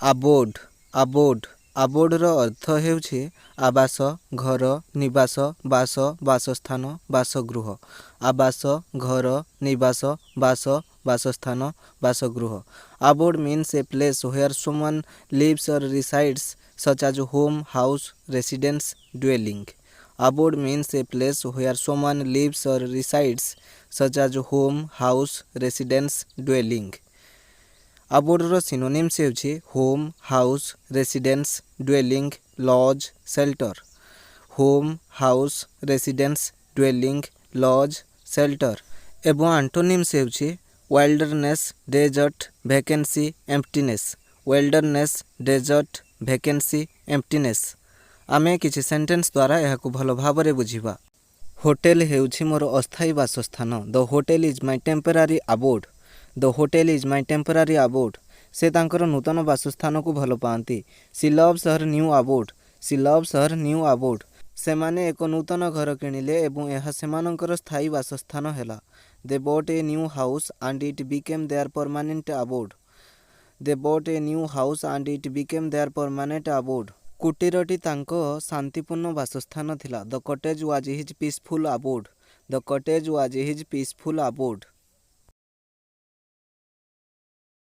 Award award ଆବୋର୍ଡର ଅର୍ଥ ହେଉଛି ଆବାସ, ଘର, ନିବାସ, ବାସ, ବାସସ୍ଥାନ, ବାସଗୃହ। ଆବାସ, ଘର, ନିବାସ, ବାସ, ବାସସ୍ଥାନ, ବାସଗୃହ। Abode means a place where someone lives or resides, such as home, house, residence, dwelling. Abode means a place where someone lives or resides, such as home, house, residence, dwelling. Abodeର synonyms ହେଉଛି home, house, residence, dwelling, lodge, shelter. Home, house, residence, dwelling, lodge, shelter. ଏବଂ antonyms ହେଉଛି wilderness, desert, vacancy, emptiness. wilderness, desert, vacancy, emptiness. ଆମେ କିଛି sentence ଦ୍ୱାରା ଏହାକୁ ଭଲ ଭାବରେ ବୁଝିବା। ହୋଟେଲ ହେଉଛି ମୋର ଅସ୍ଥାୟୀ ବାସସ୍ଥାନ। The hotel is my temporary abode. The hotel is my temporary abode. ସେ ତାଙ୍କର ନୂତନ ବାସସ୍ଥାନକୁ ଭଲ ପାଆନ୍ତି। She loves her new abode. She loves her new abode. ସେମାନେ ଏକ ନୂତନ ଘର କିଣିଲେ ଏବଂ ଏହା ସେମାନଙ୍କର ସ୍ଥାୟୀ ବାସସ୍ଥାନ ହେଲା। They bought a new house and it became their permanent abode. They bought a new house and it became their permanent abode. କୁଟୀରଟି ତାଙ୍କ ଶାନ୍ତିପୂର୍ଣ୍ଣ ବାସସ୍ଥାନ ଥିଲା। The cottage was his peaceful abode. The cottage was his peaceful award.